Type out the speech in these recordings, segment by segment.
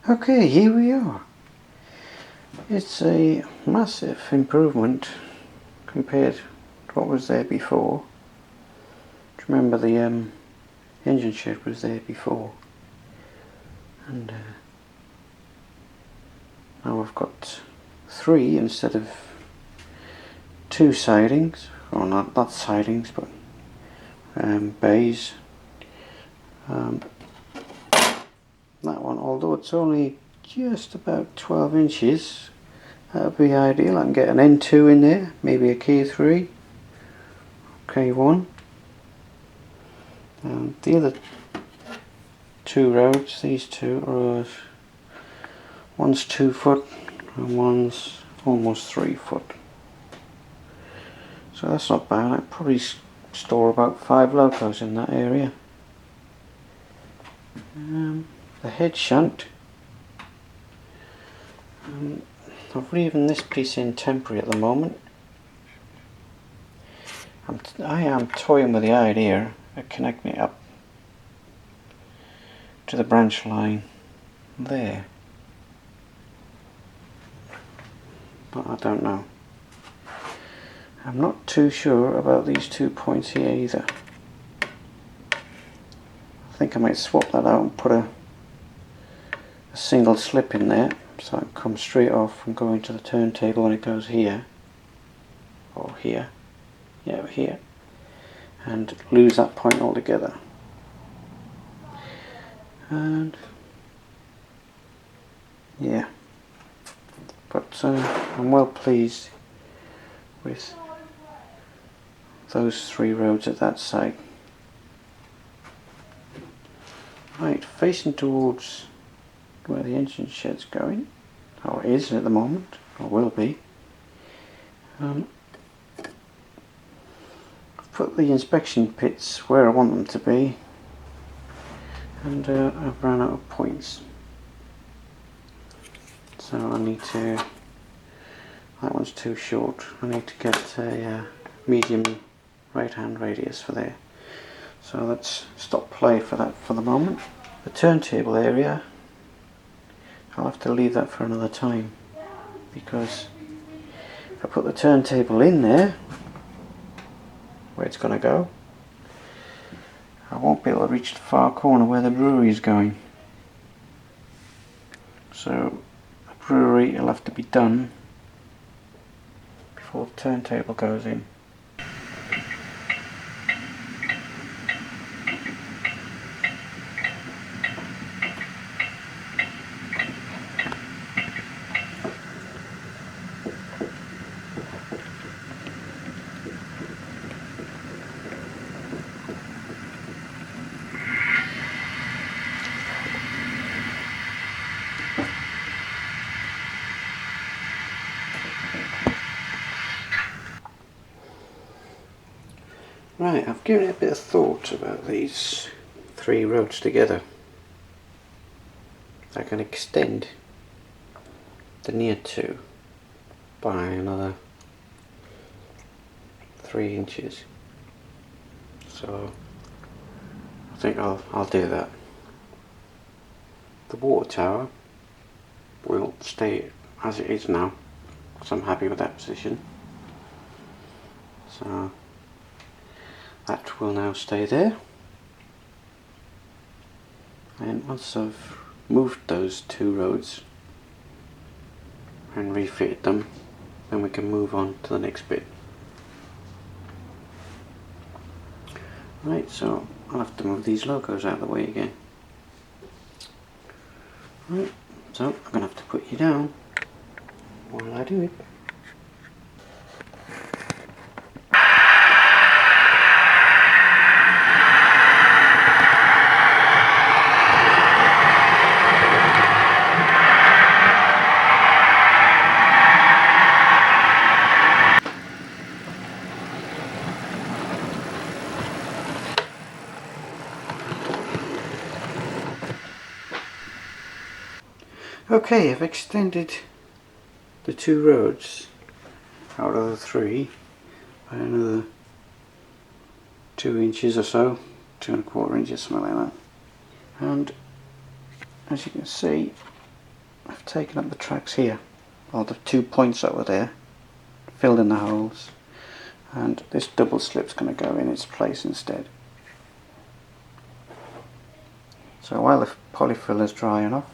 Okay, here we are. It's a massive improvement compared to what was there before. Do you remember the engine shed was there before? And now I've got 3 instead of 2 sidings, or not sidings, but bays. That one, although it's only just about 12 inches, that would be ideal. I can get an N2 in there, maybe a K3, K1. And the other 2 roads, these 2 are, one's 2 foot and one's almost 3 foot. So that's not bad. I could probably store about 5 locos in that area. The head shunt, I've leaving this piece in temporary at the moment. I am toying with the idea of connecting it up to the branch line there, but I don't know. I'm not too sure about these 2 points here either. I think I might swap that out and put a single slip in there, so it comes straight off from going to the turntable when it goes here, or here, yeah, here, and lose that point altogether. And yeah, but I'm well pleased with those 3 roads at that side. Right, facing towards where the engine shed's going, or is at the moment, or will be. I've put the inspection pits where I want them to be, and I've run out of points. So I need to, that one's too short, I need to get a medium right hand radius for there. So let's stop play for that for the moment. The turntable area, I'll have to leave that for another time, because if I put the turntable in there, where it's going to go, I won't be able to reach the far corner where the brewery is going. So the brewery will have to be done before the turntable goes in. Right, I've given it a bit of thought about these 3 roads together. I can extend the near 2 by another 3 inches. So I think I'll do that. The water tower will stay as it is now, because I'm happy with that position. So that will now stay there, and once I've moved those 2 roads and refitted them, then we can move on to the next bit. Right, so I'll have to move these logos out of the way again. Right, so I'm going to have to put you down while I do it. Okay, I've extended the 2 roads out of the 3 by another 2 inches or so, 2¼ inches, something like that. And as you can see, taken up the tracks here, or the 2 points that were there, filled in the holes, and this double slip's going to go in its place instead. So while the polyfill is drying off,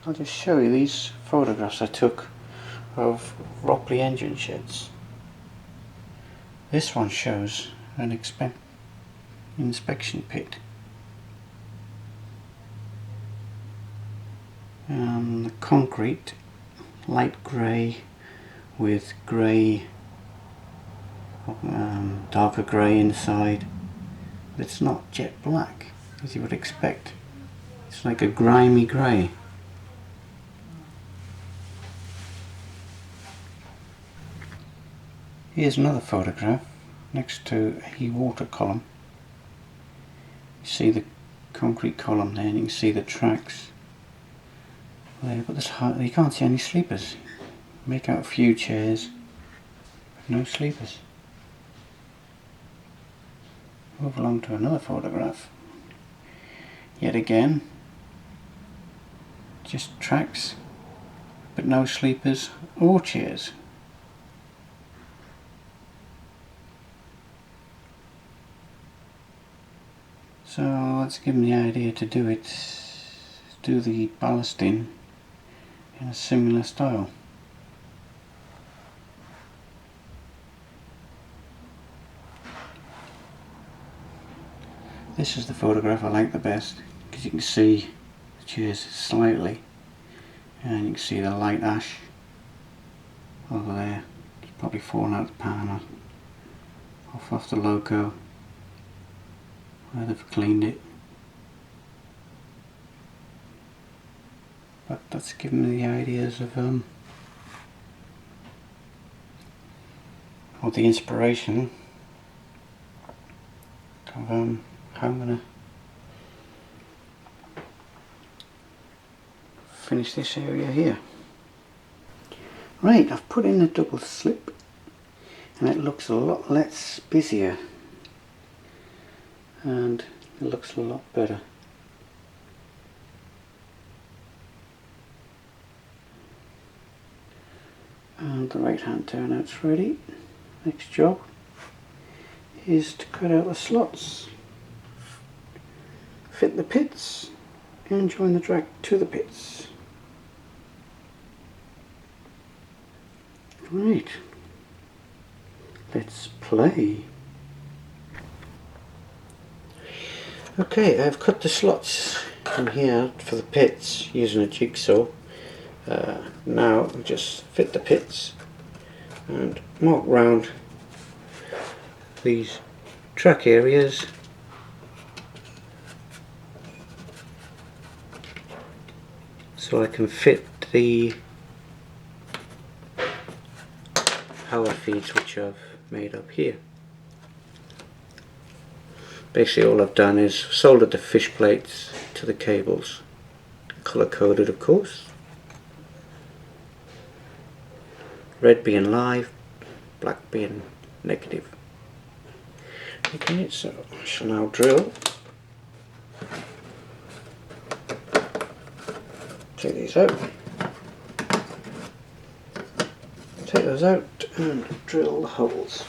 I'll just show you these photographs I took of Ropley engine sheds. This one shows an inspection pit. The concrete, light grey with grey, darker grey inside, but it's not jet black as you would expect. It's like a grimy grey. Here's another photograph next to a water column. You see the concrete column there, and you can see the tracks there, but you can't see any sleepers. Make out a few chairs, but no sleepers. Move along to another photograph. Yet again, just tracks, but no sleepers or chairs. So let's give them the idea to do the ballasting in a similar style. This is the photograph I like the best, because you can see the chairs slightly, and you can see the light ash over there. It's probably fallen out of the pan or off the loco where they've cleaned it. But that's given me the ideas of the inspiration of how I'm going to finish this area here. Right, I've put in a double slip and it looks a lot less busier and it looks a lot better. And the right hand turnout's ready. Next job is to cut out the slots, fit the pits and join the track to the pits. Right, let's play. Okay, I've cut the slots in here for the pits using a jigsaw. Now I'll just fit the pits and mark round these track areas so I can fit the power feeds which I've made up here. Basically all I've done is soldered the fish plates to the cables, colour coded of course, red being live, black being negative. Okay, so I shall now drill. Take these out. Take those out and drill the holes.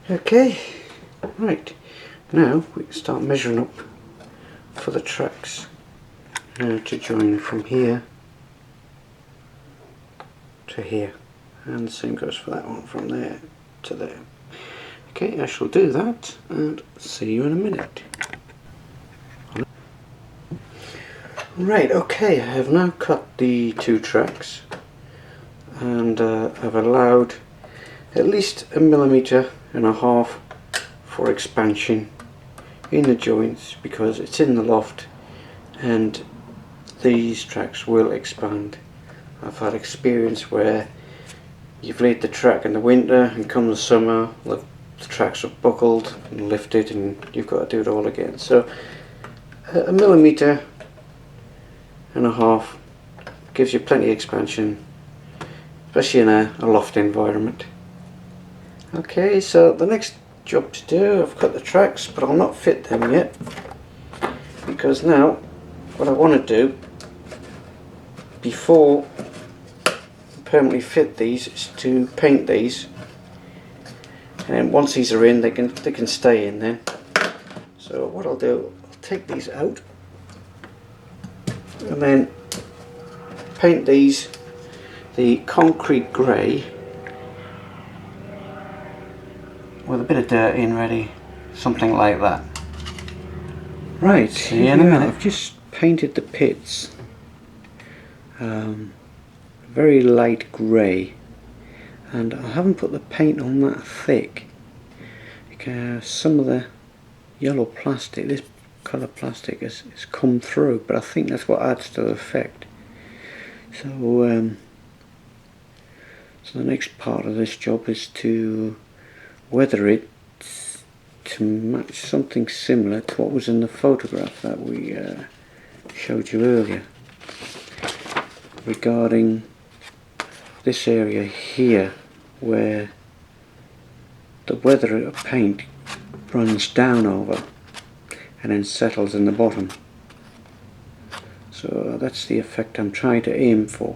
Okay, right, now we can start measuring up for the tracks to join from here to here, and the same goes for that one, from there to there. Okay, I shall do that and see you in a minute. Right, okay, I have now cut the two tracks, and I've allowed at least 1.5 millimeters for expansion in the joints, because it's in the loft and these tracks will expand. I've had experience where you've laid the track in the winter and come the summer the tracks are buckled and lifted and you've got to do it all again. So 1.5 millimeters gives you plenty of expansion, especially in a loft environment. Okay, so the next job to do, I've cut the tracks, but I'll not fit them yet, because now what I want to do before I permanently fit these is to paint these, and then once these are in, they can stay in then. So what I'll do, I'll take these out and then paint these the concrete grey with a bit of dirt in ready, something like that. Right, see you in a minute. I've just painted the pits very light grey, and I haven't put the paint on that thick because some of the yellow plastic, this colour plastic, has come through, but I think that's what adds to the effect. So so the next part of this job is to weather it to match something similar to what was in the photograph that we showed you earlier, regarding this area here where the weather of paint runs down over and then settles in the bottom. So that's the effect I'm trying to aim for.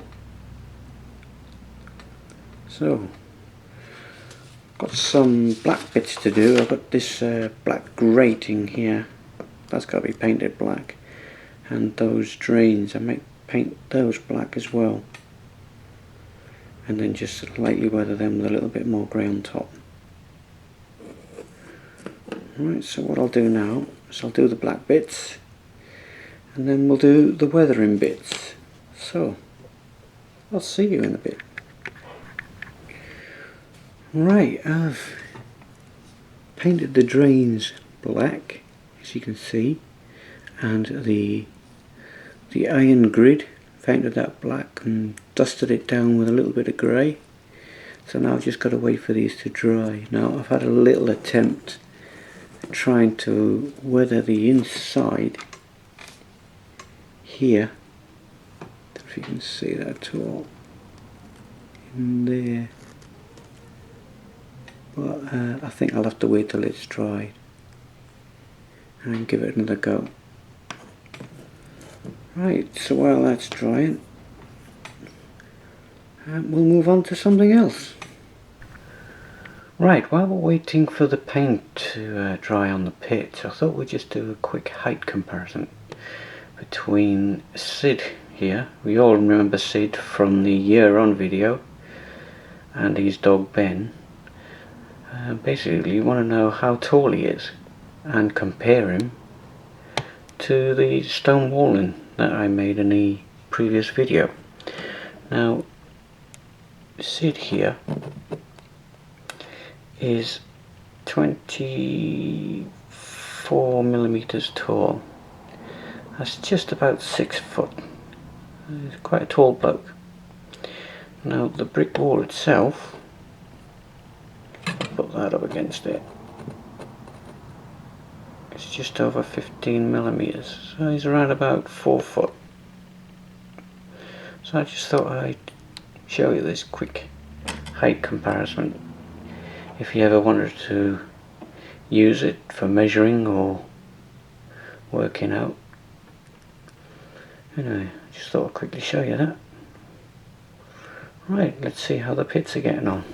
So got some black bits to do. I've got this black grating here, that's got to be painted black, and those drains, I might paint those black as well, and then just lightly weather them with a little bit more grey on top. Right, so what I'll do now is I'll do the black bits and then we'll do the weathering bits. So I'll see you in a bit. Right, I've painted the drains black, as you can see, and the iron grid, painted that black and dusted it down with a little bit of grey. So now I've just got to wait for these to dry. Now I've had a little attempt at trying to weather the inside here, if you can see that at all, in there. But I think I'll have to wait till it's dried and give it another go. Right, so while that's drying, we'll move on to something else. Right, while we're waiting for the paint to dry on the pit, I thought we'd just do a quick height comparison between Sid here. We all remember Sid from the Year On video, and his dog Ben. Basically you want to know how tall he is and compare him to the stone walling that I made in the previous video. Now Sid here is 24 millimeters tall. That's just about 6 foot. He's quite a tall bloke. Now the brick wall itself, put that up against it, it's just over 15 millimeters, so he's around about 4 foot. So I just thought I'd show you this quick height comparison if you ever wanted to use it for measuring or working out. Anyway, I just thought I'd quickly show you that. Right, let's see how the pits are getting on.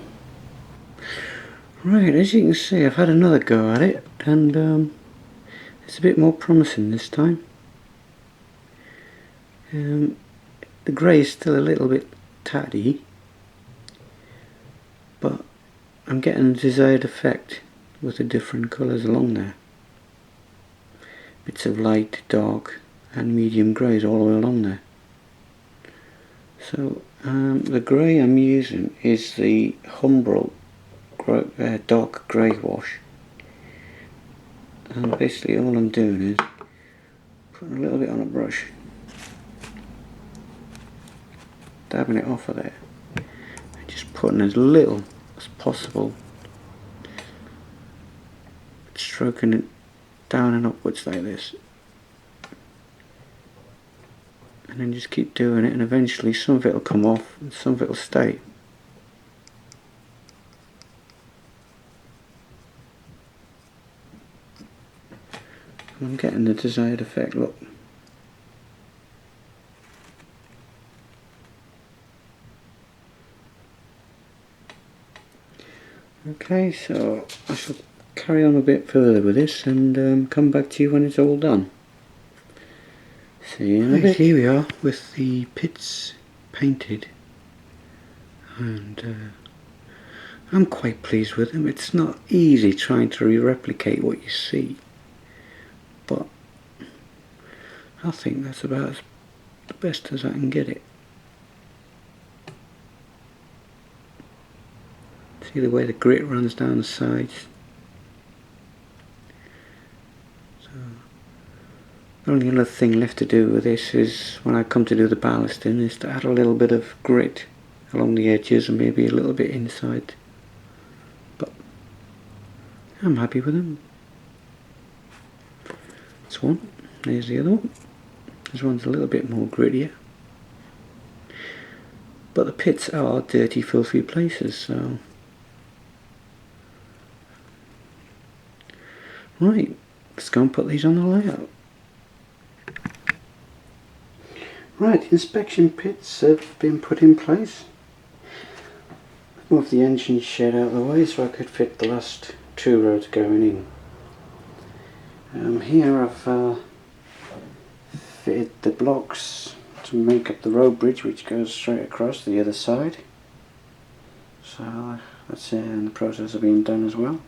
Right, as you can see, I've had another go at it, and it's a bit more promising this time. The grey is still a little bit tatty, but I'm getting the desired effect with the different colours along there. Bits of light, dark and medium greys all the way along there. So the grey I'm using is the Humbrol dark grey wash, and basically all I'm doing is putting a little bit on a brush, dabbing it off of there, and just putting as little as possible, stroking it down and upwards like this, and then just keep doing it, and eventually some of it will come off and some of it will stay. And I'm getting the desired effect, look. Okay, so I shall carry on a bit further with this and come back to you when it's all done. See you in a bit. Here we are with the pits painted, and I'm quite pleased with them. It's not easy trying to replicate what you see, but I think that's about the best as I can get it. See the way the grit runs down the sides. So the only other thing left to do with this is, when I come to do the ballasting, is to add a little bit of grit along the edges and maybe a little bit inside. But I'm happy with them. That's one. There's the other one. This one's a little bit more grittier. But the pits are dirty, filthy places, so... Right, let's go and put these on the layout. Right, the inspection pits have been put in place. Move the engine shed out of the way so I could fit the last two rows going in. Here I've fitted the blocks to make up the road bridge, which goes straight across to the other side. So that's in the process of being done as well.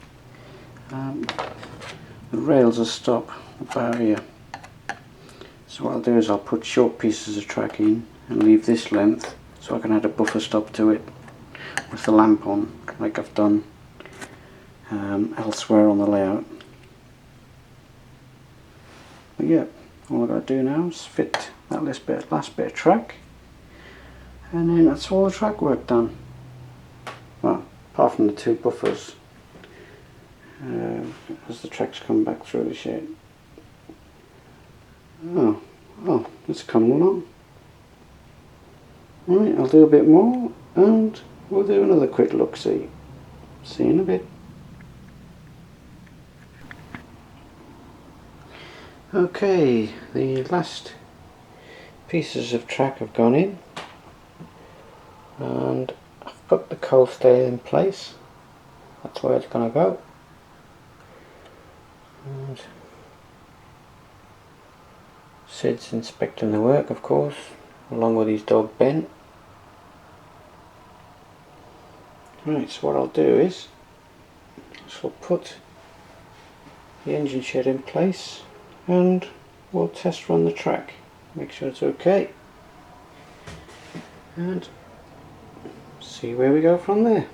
The rails will stop about here. So what I'll do is I'll put short pieces of track in and leave this length so I can add a buffer stop to it with the lamp on, like I've done elsewhere on the layout. But yeah, all I've got to do now is fit that last bit of track, and then that's all the track work done. Well, apart from the two buffers, as the tracks come back through the shed. Oh, it's coming along. Right, I'll do a bit more and we'll do another quick look-see. See you in a bit. Okay, the last pieces of track have gone in, and I've put the coal stay in place. That's where it's going to go. And Sid's inspecting the work, of course, along with his dog Ben. Right, so what I'll do is I'll put the engine shed in place and we'll test run the track, make sure it's okay, and see where we go from there.